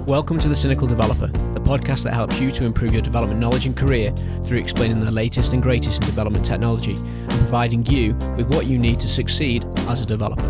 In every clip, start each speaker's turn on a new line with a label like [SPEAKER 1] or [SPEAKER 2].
[SPEAKER 1] Welcome to The Cynical Developer, the podcast that helps you to improve your development knowledge and career through explaining the latest and greatest in development technology and providing you with what you need to succeed as a developer.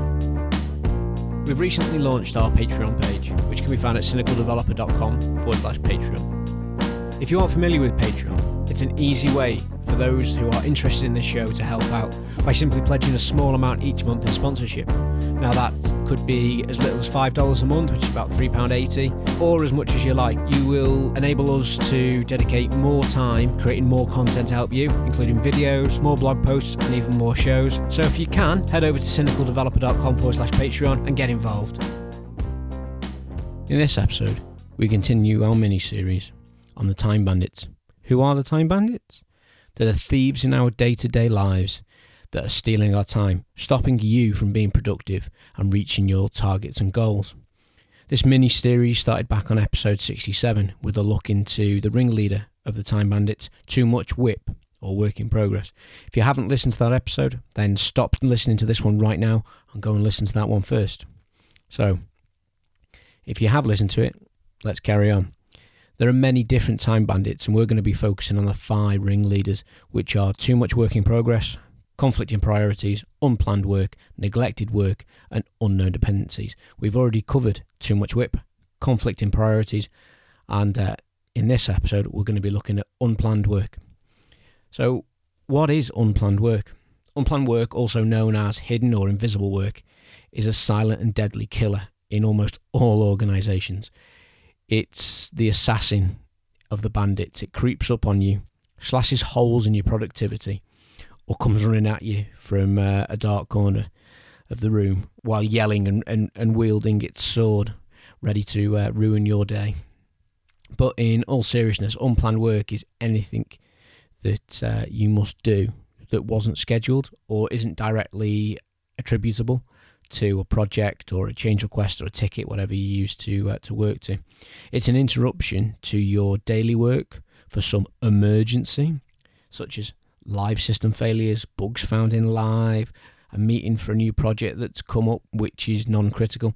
[SPEAKER 1] We've recently launched our Patreon page, which can be found at cynicaldeveloper.com/Patreon. If you aren't familiar with Patreon, it's an easy way for those who are interested in this show to help out by simply pledging a small amount each month in sponsorship. Now that could be as little as $5 a month, which is about £3.80, or as much as you like. You will enable us to dedicate more time creating more content to help you, including videos, more blog posts, and even more shows. So if you can, head over to cynicaldeveloper.com/Patreon and get involved. In this episode, we continue our mini-series on the Time Bandits. Who are the Time Bandits? They're the thieves in our day-to-day lives that are stealing our time, stopping you from being productive and reaching your targets and goals. This mini-series started back on episode 67 with a look into the ringleader of the Time Bandits, Much WIP, or Work in Progress. If you haven't listened to that episode, then stop listening to this one right now and go and listen to that one first. So, if you have listened to it, let's carry on. There are many different Time Bandits, and we're going to be focusing on the 5 ringleaders, which are too much work in progress, conflicting priorities, unplanned work, neglected work, and unknown dependencies. We've already covered too much WIP, conflicting priorities, and in this episode we're going to be looking at unplanned work. So what is unplanned work? Unplanned work, also known as hidden or invisible work, is a silent and deadly killer in almost all organisations. It's the assassin of the bandits. It creeps up on you, slashes holes in your productivity, or comes running at you from a dark corner of the room while yelling and wielding its sword, ready to ruin your day. But in all seriousness, unplanned work is anything that you must do that wasn't scheduled or isn't directly attributable to a project or a change request or a ticket, whatever you use to work to. It's an interruption to your daily work for some emergency, such as live system failures, bugs found in live, a meeting for a new project that's come up which is non-critical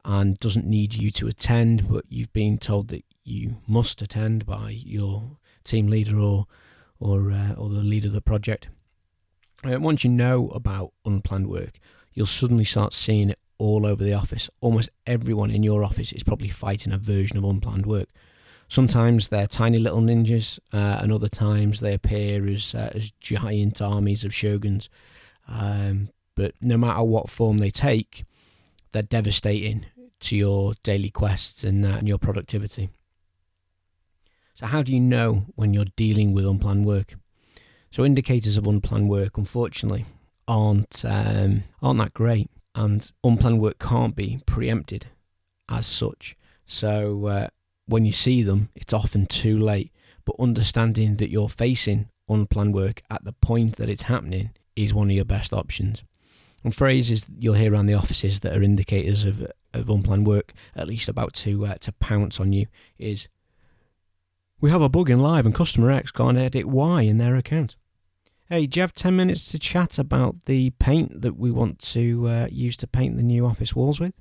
[SPEAKER 1] and doesn't need you to attend, but you've been told that you must attend by your team leader or the leader of the project. Once you know about unplanned work, you'll suddenly start seeing it all over the office. Almost everyone in your office is probably fighting a version of unplanned work. Sometimes they're tiny little ninjas, and other times they appear as giant armies of shoguns. But no matter what form they take, they're devastating to your daily quests and your productivity. So how do you know when you're dealing with unplanned work? So indicators of unplanned work, unfortunately, aren't that great, and unplanned work can't be preempted as such. So when you see them, it's often too late, but understanding that you're facing unplanned work at the point that it's happening is one of your best options. And phrases you'll hear around the offices that are indicators of unplanned work, at least about to pounce on you, is, "We have a bug in live and customer X can't edit Y in their account. Hey, do you have 10 minutes to chat about the paint that we want to use to paint the new office walls with?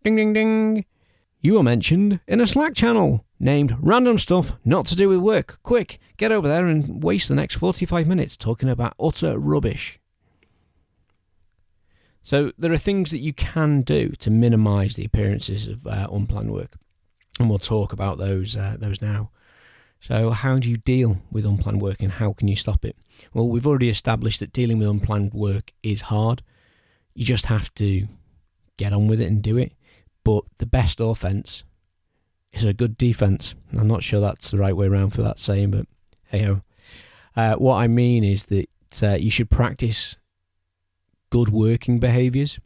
[SPEAKER 1] Ding, ding, ding. You were mentioned in a Slack channel named Random Stuff Not to Do with Work. Quick, get over there and waste the next 45 minutes talking about utter rubbish." So there are things that you can do to minimise the appearances of unplanned work, and we'll talk about those now. So how do you deal with unplanned work and how can you stop it? Well, we've already established that dealing with unplanned work is hard. You just have to get on with it and do it. But the best offence is a good defence. I'm not sure that's the right way around for that saying, but hey-ho. What I mean is that you should practice good working behaviours,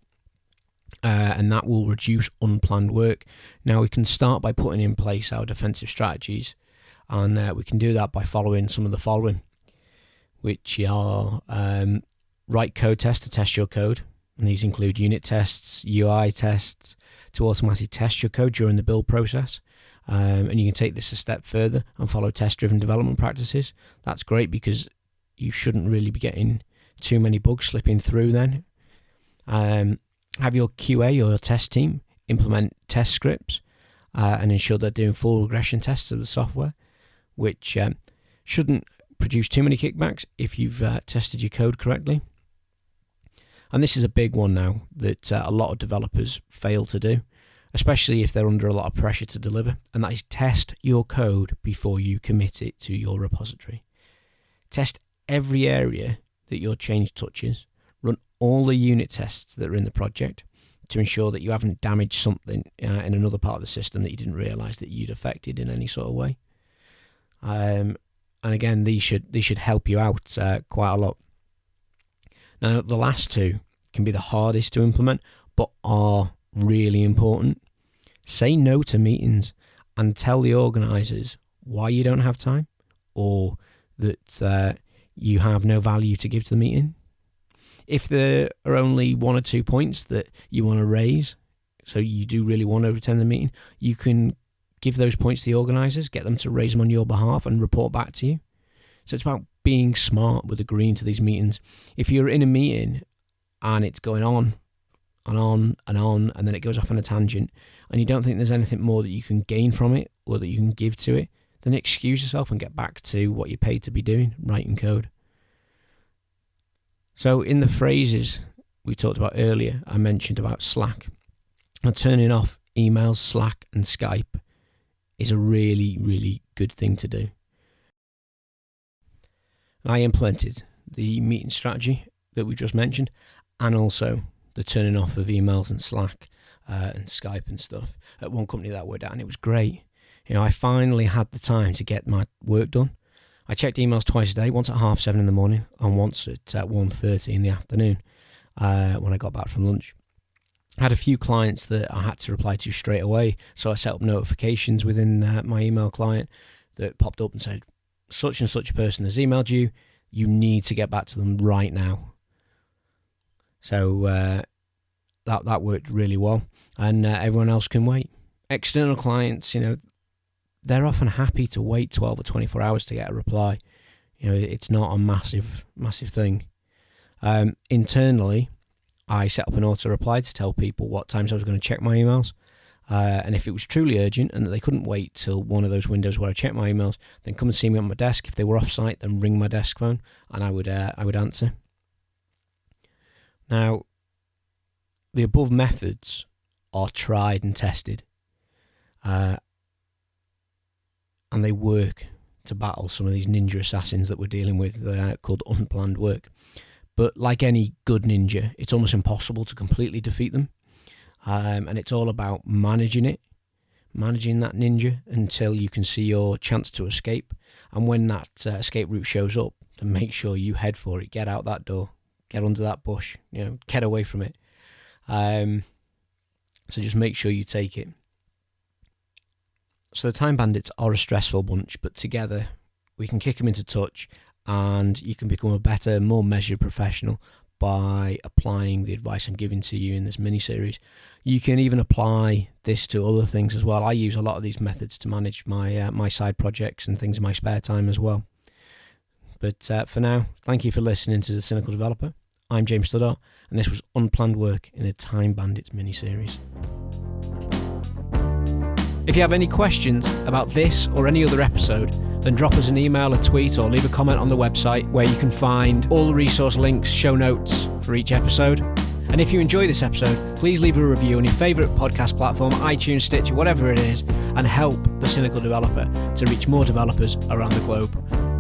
[SPEAKER 1] and that will reduce unplanned work. Now, we can start by putting in place our defensive strategies, and we can do that by following some of the following, which are write code tests to test your code. And these include unit tests, UI tests, to automatically test your code during the build process. And you can take this a step further and follow test-driven development practices. That's great because you shouldn't really be getting too many bugs slipping through then. Have your QA or your test team implement test scripts and ensure they're doing full regression tests of the software, which shouldn't produce too many kickbacks if you've tested your code correctly. And this is a big one now that a lot of developers fail to do, especially if they're under a lot of pressure to deliver, and that is test your code before you commit it to your repository. Test every area that your change touches, run all the unit tests that are in the project to ensure that you haven't damaged something in another part of the system that you didn't realise that you'd affected in any sort of way. And again, these should help you out quite a lot. Now, the last two can be the hardest to implement, but are really important. Say no to meetings and tell the organisers why you don't have time, or that you have no value to give to the meeting. If there are only 1 or 2 points that you want to raise, so you do really want to attend the meeting, you can give those points to the organisers, get them to raise them on your behalf and report back to you. So it's about being smart with agreeing to these meetings. If you're in a meeting and it's going on and on and on, and then it goes off on a tangent, and you don't think there's anything more that you can gain from it or that you can give to it, then excuse yourself and get back to what you're paid to be doing, writing code. So in the phrases we talked about earlier, I mentioned about Slack. And turning off emails, Slack and Skype is a really, really good thing to do. I implemented the meeting strategy that we just mentioned, and also the turning off of emails and Slack and Skype and stuff at one company that I worked at, and it was great. I finally had the time to get my work done. I checked emails twice a day, once at 7:30 in the morning and once at 1:30 in the afternoon when I got back from lunch. I had a few clients that I had to reply to straight away, so I set up notifications within my email client that popped up and said, such and such a person has emailed you, you need to get back to them right now. So that worked really well, and everyone else can wait. External clients, they're often happy to wait 12 or 24 hours to get a reply. It's not a massive thing. Internally, I set up an auto reply to tell people what times I was going to check my emails. And if it was truly urgent and that they couldn't wait till one of those windows where I check my emails, then come and see me on my desk. If they were off site, then ring my desk phone and I would answer. Now, the above methods are tried and tested. And they work to battle some of these ninja assassins that we're dealing with called Unplanned Work. But like any good ninja, it's almost impossible to completely defeat them. And it's all about managing that ninja until you can see your chance to escape. And when that escape route shows up, then make sure you head for it. Get out that door. Get under that bush. Get away from it. So just make sure you take it. So the Time Bandits are a stressful bunch, but together we can kick them into touch, and you can become a better, more measured professional by applying the advice I'm giving to you in this mini-series. You can even apply this to other things as well. I use a lot of these methods to manage my side projects and things in my spare time as well. But for now, thank you for listening to The Cynical Developer. I'm James Stoddart, and this was Unplanned Work in the Time Bandits mini-series. If you have any questions about this or any other episode, then drop us an email, a tweet, or leave a comment on the website where you can find all the resource links, show notes for each episode. And if you enjoy this episode, please leave a review on your favourite podcast platform, iTunes, Stitcher, whatever it is, and help The Cynical Developer to reach more developers around the globe.